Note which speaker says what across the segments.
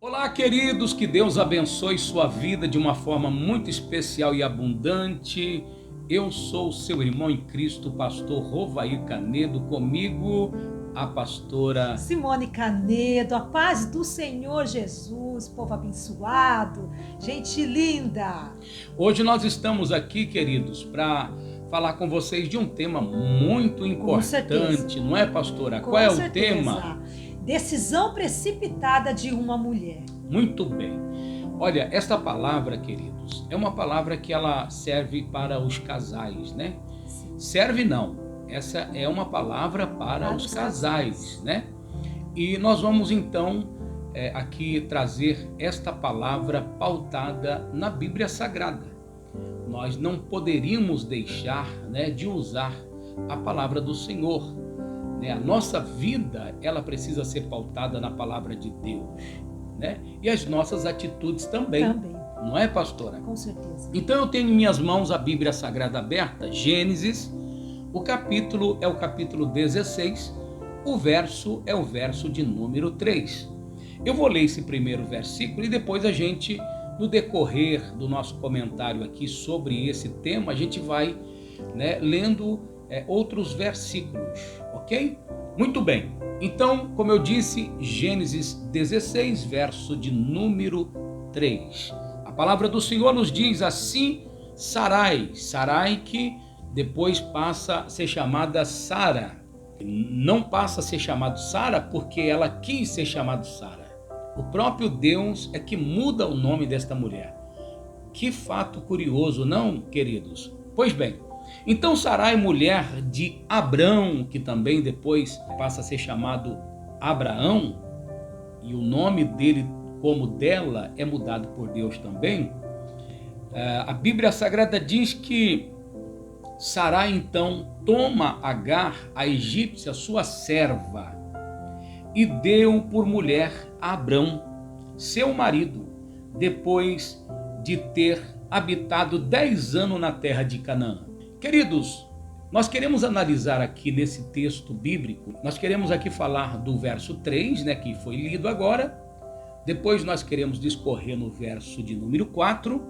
Speaker 1: Olá, queridos, que Deus abençoe sua vida de uma forma muito especial e abundante. Eu sou o seu irmão em Cristo, pastor Rovair Canedo, comigo a pastora
Speaker 2: Simone Canedo, a paz do Senhor Jesus, povo abençoado, gente linda.
Speaker 1: Hoje nós estamos aqui, queridos, para falar com vocês de um tema muito importante, não é, pastora? Qual é o tema?
Speaker 2: Decisão precipitada de uma mulher.
Speaker 1: Muito bem. Olha, esta palavra, queridos, é uma palavra que ela serve para os casais, né?
Speaker 2: Sim.
Speaker 1: Serve não. Essa é uma palavra para os casais, né? E nós vamos então aqui trazer esta palavra pautada na Bíblia Sagrada. Nós não poderíamos deixar, né, de usar a palavra do Senhor. A nossa vida, ela precisa ser pautada na palavra de Deus, né? E as nossas atitudes também. Não é, pastora?
Speaker 2: Com certeza.
Speaker 1: Então eu tenho em minhas mãos a Bíblia Sagrada aberta, Gênesis, o capítulo é o capítulo 16, o verso é o verso de número 3. Eu vou ler esse primeiro versículo e depois a gente, no decorrer do nosso comentário aqui sobre esse tema, a gente vai, né, lendo outros versículos, ok? Muito bem. Então, como eu disse, Gênesis 16, verso de número 3. A palavra do Senhor nos diz assim: Sarai que depois passa a ser chamada Sara. Não passa a ser chamada Sara porque ela quis ser chamada Sara. O próprio Deus é que muda o nome desta mulher. Que fato curioso, não, queridos? Pois bem, então Sarai, mulher de Abrão, que também depois passa a ser chamado Abraão, e o nome dele como dela é mudado por Deus também, a Bíblia Sagrada diz que Sarai então toma Agar, a egípcia, sua serva, e deu por mulher a Abrão, seu marido, depois de ter habitado 10 anos na terra de Canaã. Queridos, nós queremos analisar aqui nesse texto bíblico, nós queremos aqui falar do verso 3, né, que foi lido agora, depois nós queremos discorrer no verso de número 4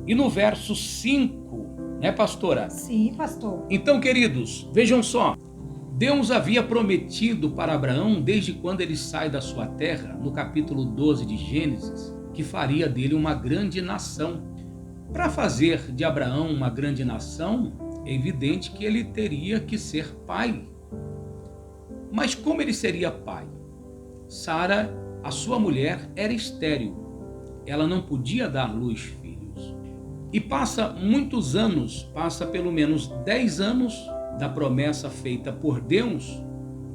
Speaker 1: e no verso 5, né, pastora?
Speaker 2: Sim, pastor.
Speaker 1: Então, queridos, vejam só, Deus havia prometido para Abraão, desde quando ele sai da sua terra, no capítulo 12 de Gênesis, que faria dele uma grande nação. Para fazer de Abraão uma grande nação, é evidente que ele teria que ser pai. Mas como ele seria pai? Sara, a sua mulher, era estéril. Ela não podia dar luz filhos. E passa muitos anos, passa pelo menos 10 anos da promessa feita por Deus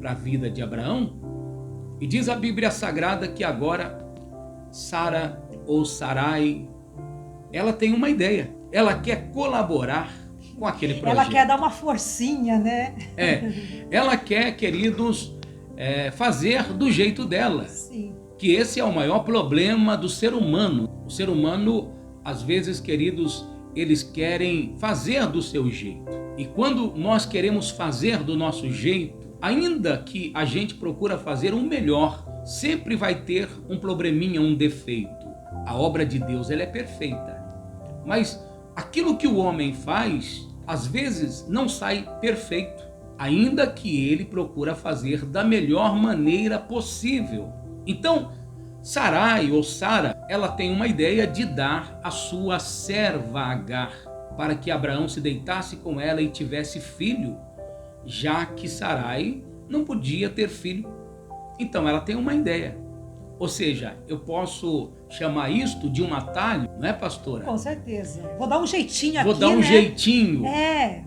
Speaker 1: para a vida de Abraão. E diz a Bíblia Sagrada que agora Sara ou Sarai, ela tem uma ideia, ela quer colaborar com aquele projeto.
Speaker 2: Ela quer dar uma forcinha, né?
Speaker 1: Ela quer, queridos, fazer do jeito dela.
Speaker 2: Sim.
Speaker 1: Que esse é o maior problema do ser humano. O ser humano, às vezes, queridos, eles querem fazer do seu jeito. E quando nós queremos fazer do nosso jeito, ainda que a gente procura fazer o melhor, sempre vai ter um probleminha, um defeito. A obra de Deus, ela é perfeita. Mas aquilo que o homem faz, às vezes não sai perfeito, ainda que ele procura fazer da melhor maneira possível. Então, Sarai ou Sara, ela tem uma ideia de dar a sua serva Agar, para que Abraão se deitasse com ela e tivesse filho, já que Sarai não podia ter filho. Então ela tem uma ideia. Ou seja, eu posso chamar isto de um atalho, não é, pastora?
Speaker 2: Com certeza. Vou dar um jeitinho aqui,
Speaker 1: Vou dar um jeitinho.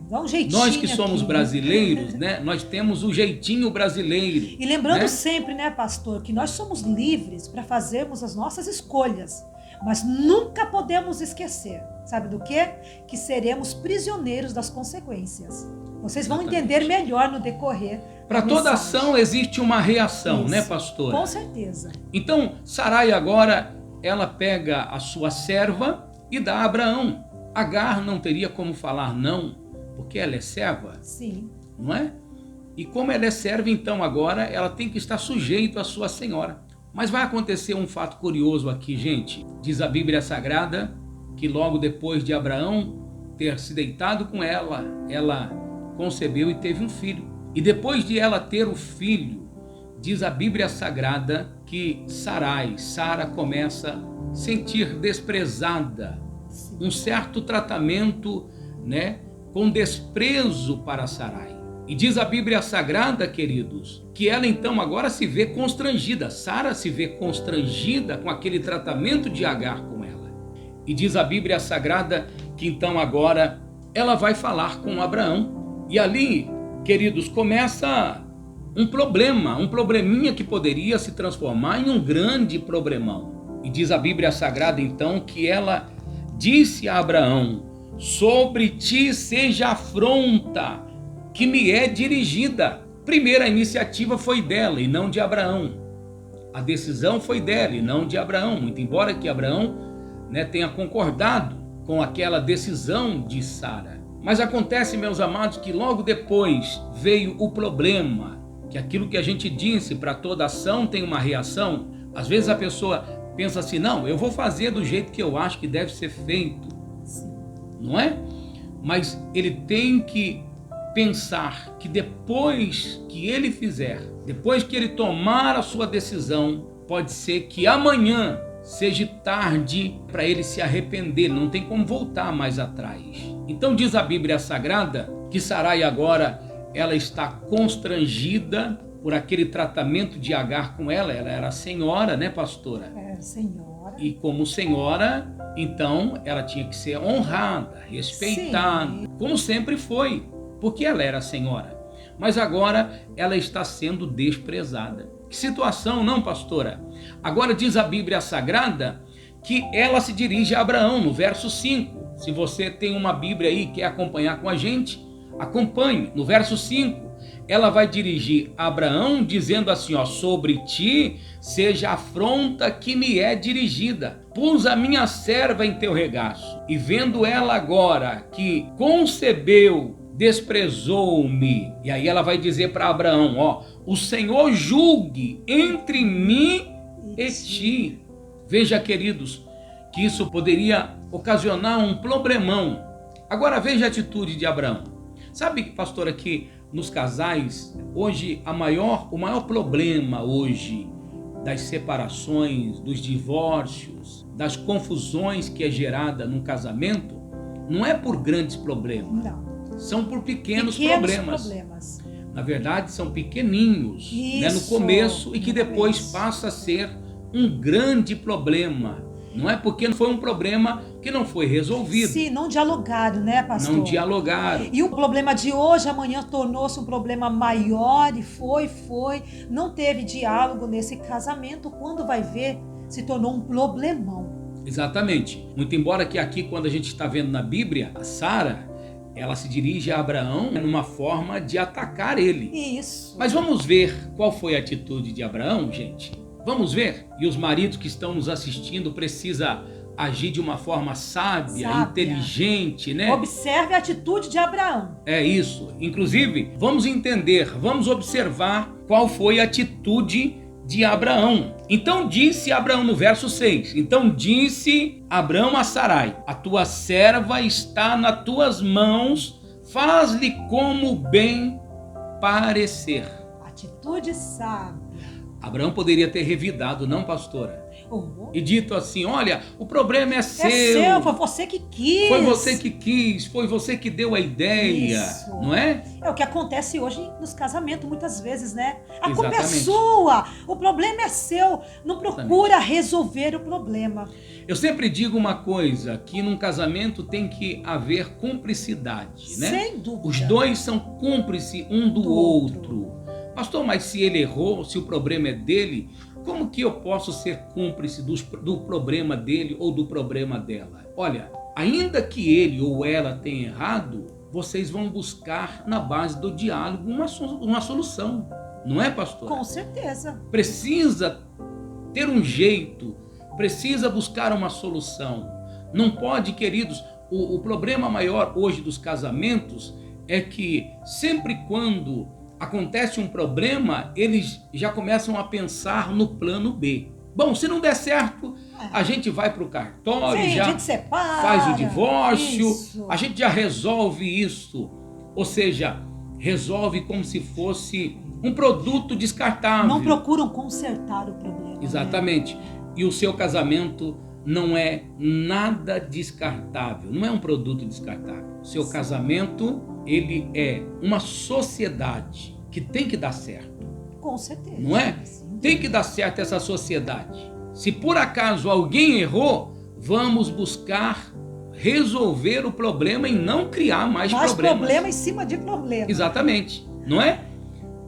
Speaker 2: Dá um jeitinho.
Speaker 1: Nós que somos
Speaker 2: aqui,
Speaker 1: brasileiros, né? Nós temos o jeitinho brasileiro.
Speaker 2: E lembrando,
Speaker 1: né,
Speaker 2: sempre, né, pastor, que nós somos livres para fazermos as nossas escolhas, mas nunca podemos esquecer, sabe do quê? Que seremos prisioneiros das consequências. Vocês vão entender melhor no decorrer.
Speaker 1: Para toda ação existe uma reação,
Speaker 2: Isso,
Speaker 1: né, pastora?
Speaker 2: Com certeza.
Speaker 1: Então, Sarai agora, ela pega a sua serva e dá a Abraão. Agar não teria como falar não, porque ela é serva.
Speaker 2: Sim.
Speaker 1: Não é? E como ela é serva, então agora ela tem que estar sujeita à sua senhora. Mas vai acontecer um fato curioso aqui, gente. Diz a Bíblia Sagrada que logo depois de Abraão ter se deitado com ela, ela concebeu e teve um filho. E depois de ela ter o filho, diz a Bíblia Sagrada que Sara começa a sentir desprezada, um certo tratamento, né, com desprezo para Sarai. E diz a Bíblia Sagrada, queridos, que ela então agora se vê constrangida. Sara se vê constrangida com aquele tratamento de Agar com ela. E diz a Bíblia Sagrada que então agora ela vai falar com Abraão. E ali, queridos, começa um probleminha que poderia se transformar em um grande problemão. E diz a Bíblia Sagrada então que ela disse a Abraão: sobre ti seja afronta que me é dirigida. Primeira iniciativa foi dela e não de Abraão. A decisão foi dela e não de Abraão, muito embora que Abraão, né, tenha concordado com aquela decisão de Sara. Mas acontece, meus amados, que logo depois veio o problema, que aquilo que a gente disse, para toda ação tem uma reação. Às vezes a pessoa pensa assim, não, eu vou fazer do jeito que eu acho que deve ser feito. Não é? Mas ele tem que pensar que depois que ele fizer, depois que ele tomar a sua decisão, pode ser que amanhã seja tarde para ele se arrepender, não tem como voltar mais atrás. Então diz a Bíblia Sagrada que Sarai agora ela está constrangida por aquele tratamento de Agar com ela. Ela era senhora, né, pastora?
Speaker 2: Era senhora.
Speaker 1: E como senhora, então ela tinha que ser honrada, respeitada, sim, como sempre foi, porque ela era senhora. Mas agora ela está sendo desprezada. Que situação, não, pastora? Agora diz a Bíblia Sagrada que ela se dirige a Abraão, no verso 5. Se você tem uma Bíblia aí e quer acompanhar com a gente, acompanhe. No verso 5, ela vai dirigir a Abraão dizendo assim, ó, sobre ti seja a afronta que me é dirigida. Pus a minha serva em teu regaço, e vendo ela agora que concebeu, desprezou-me. E aí ela vai dizer para Abraão, ó, o Senhor julgue entre mim e ti. Veja, queridos, que isso poderia ocasionar um problemão. Agora veja a atitude de Abraão. Sabe, pastora, que nos casais, hoje, o maior problema hoje das separações, dos divórcios, das confusões que é gerada num casamento, não é por grandes problemas.
Speaker 2: Não.
Speaker 1: São por pequenos problemas. Na verdade, são pequeninhos, né, no começo, e que depois passa a ser um grande problema. Não é porque foi um problema que não foi resolvido.
Speaker 2: Sim, não dialogaram, né, pastor?
Speaker 1: Não dialogaram.
Speaker 2: E o problema de hoje, amanhã, tornou-se um problema maior e foi. Não teve diálogo nesse casamento. Quando vai ver, se tornou um problemão.
Speaker 1: Exatamente. Muito embora que aqui, quando a gente está vendo na Bíblia, a Sara, ela se dirige a Abraão numa forma de atacar ele.
Speaker 2: Isso.
Speaker 1: Mas vamos ver qual foi a atitude de Abraão, gente. Vamos ver? E os maridos que estão nos assistindo precisam agir de uma forma sábia, inteligente, né?
Speaker 2: Observe a atitude de Abraão.
Speaker 1: É isso. Inclusive, vamos entender, vamos observar qual foi a atitude de Abraão. Então disse Abraão no verso 6. Então disse Abraão a Sarai: a tua serva está nas tuas mãos, faz-lhe como bem parecer.
Speaker 2: Atitude sábia.
Speaker 1: Abraão poderia ter revidado, não, pastora? E dito assim, olha, o problema é seu.
Speaker 2: É seu, foi você que quis.
Speaker 1: Foi você que quis, foi você que deu a ideia, isso, não é?
Speaker 2: É o que acontece hoje nos casamentos, muitas vezes, né? A culpa é sua, o problema é seu. Não procura resolver o problema.
Speaker 1: Eu sempre digo uma coisa, que num casamento tem que haver cumplicidade, né?
Speaker 2: Sem dúvida.
Speaker 1: Os dois são cúmplices um do outro. Pastor, mas se ele errou, se o problema é dele, como que eu posso ser cúmplice do problema dele ou do problema dela? Olha, ainda que ele ou ela tenha errado, vocês vão buscar na base do diálogo uma solução. Não é, pastor?
Speaker 2: Com certeza.
Speaker 1: Precisa ter um jeito, precisa buscar uma solução. Não pode, queridos, o problema maior hoje dos casamentos é que sempre quando acontece um problema, eles já começam a pensar no plano B. Bom, se não der certo, a gente vai para o cartório,
Speaker 2: Sim,
Speaker 1: já
Speaker 2: a gente separa,
Speaker 1: faz o divórcio,
Speaker 2: isso.
Speaker 1: a gente já resolve isso. Ou seja, resolve como se fosse um produto descartável.
Speaker 2: Não procuram consertar o problema.
Speaker 1: Exatamente. E o seu casamento não é nada descartável, não é um produto descartável. O seu casamento, ele é uma sociedade que tem que dar certo.
Speaker 2: Com certeza.
Speaker 1: Não é? Tem que dar certo essa sociedade. Se por acaso alguém errou, vamos buscar resolver o problema e não criar mais problemas.
Speaker 2: problema em cima de problema.
Speaker 1: Exatamente, não é?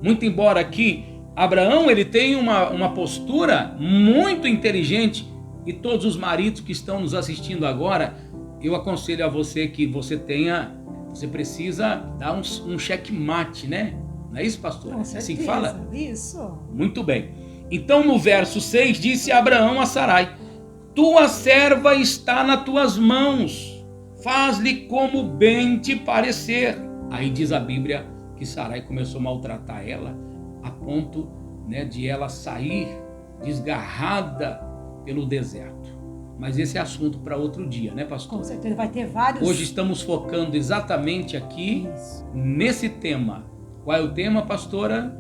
Speaker 1: Muito embora aqui Abraão ele tem uma postura muito inteligente, e todos os maridos que estão nos assistindo agora, eu aconselho a você que você precisa dar um checkmate, né? Não é isso, pastor?
Speaker 2: Com certeza,
Speaker 1: assim que fala?
Speaker 2: Isso.
Speaker 1: Muito bem. Então no verso 6 disse Abraão a Sarai: tua serva está nas tuas mãos, faz-lhe como bem te parecer. Aí diz a Bíblia que Sarai começou a maltratar ela, a ponto, né, de ela sair desgarrada pelo deserto. Mas esse é assunto para outro dia, né, pastor?
Speaker 2: Com certeza, vai ter vários...
Speaker 1: Hoje estamos focando exatamente aqui nesse tema. Qual é o tema, pastora?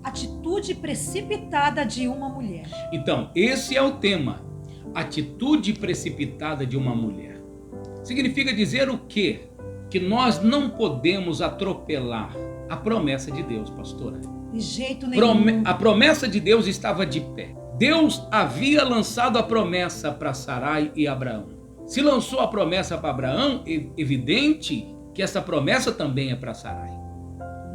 Speaker 2: Atitude precipitada de uma mulher.
Speaker 1: Então, esse é o tema. Atitude precipitada de uma mulher. Significa dizer o quê? Que nós não podemos atropelar a promessa de Deus, pastora.
Speaker 2: De jeito nenhum.
Speaker 1: A promessa de Deus estava de pé. Deus havia lançado a promessa para Sarai e Abraão. Se lançou a promessa para Abraão, é evidente que essa promessa também é para Sarai.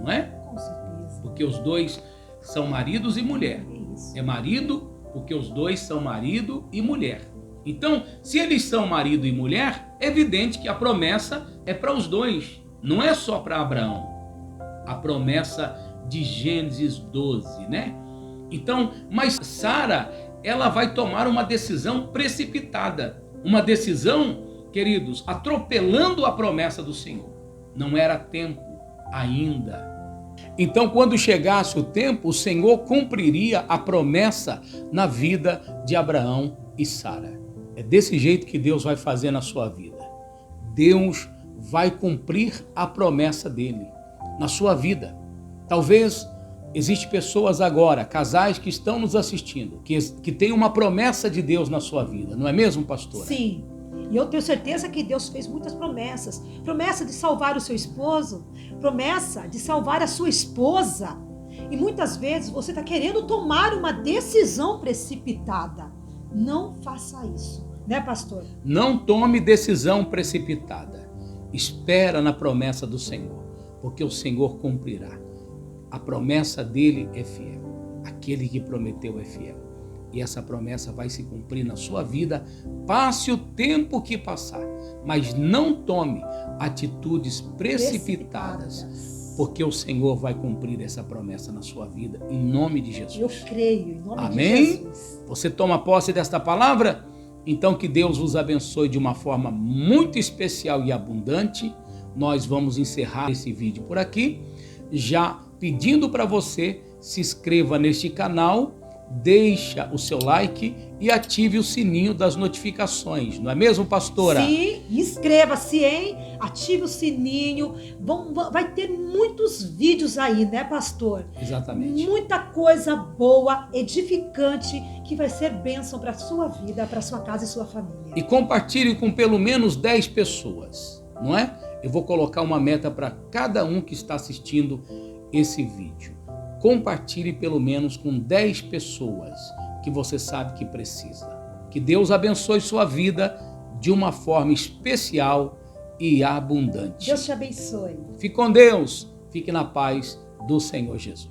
Speaker 1: Não é?
Speaker 2: Com certeza.
Speaker 1: Porque os dois são maridos e mulher.
Speaker 2: Isso.
Speaker 1: É marido porque os dois são marido e mulher. Então, se eles são marido e mulher, é evidente que a promessa é para os dois. Não é só para Abraão. A promessa de Gênesis 12, né? Então, mas Sara, ela vai tomar uma decisão precipitada. Uma decisão, queridos, atropelando a promessa do Senhor. Não era tempo ainda. Então, quando chegasse o tempo, o Senhor cumpriria a promessa na vida de Abraão e Sara. É desse jeito que Deus vai fazer na sua vida. Deus vai cumprir a promessa dele na sua vida. Talvez existem pessoas agora, casais que estão nos assistindo, que têm uma promessa de Deus na sua vida, não é mesmo, pastora?
Speaker 2: Sim. E eu tenho certeza que Deus fez muitas promessas. Promessa de salvar o seu esposo, promessa de salvar a sua esposa. E muitas vezes você está querendo tomar uma decisão precipitada. Não faça isso, né, pastor?
Speaker 1: Não tome decisão precipitada. Espera na promessa do Senhor, porque o Senhor cumprirá. A promessa dele é fiel. Aquele que prometeu é fiel. E essa promessa vai se cumprir na sua vida, passe o tempo que passar. Mas não tome atitudes precipitadas, porque o Senhor vai cumprir essa promessa na sua vida, em nome de Jesus.
Speaker 2: Eu creio, em nome
Speaker 1: Amém?
Speaker 2: de Jesus.
Speaker 1: Você toma posse desta palavra? Então que Deus vos abençoe de uma forma muito especial e abundante. Nós vamos encerrar esse vídeo por aqui, já pedindo para você se inscreva neste canal, deixa o seu like e ative o sininho das notificações, não é mesmo, pastora?
Speaker 2: Sim, inscreva-se, hein? Ative o sininho. Vai ter muitos vídeos aí, né, pastor?
Speaker 1: Exatamente.
Speaker 2: Muita coisa boa, edificante, que vai ser bênção para a sua vida, para a sua casa e sua família.
Speaker 1: E compartilhe com pelo menos 10 pessoas, não é? Eu vou colocar uma meta para cada um que está assistindo esse vídeo. Compartilhe pelo menos com 10 pessoas que você sabe que precisa. Que Deus abençoe sua vida de uma forma especial e abundante.
Speaker 2: Deus te abençoe.
Speaker 1: Fique com Deus, fique na paz do Senhor Jesus.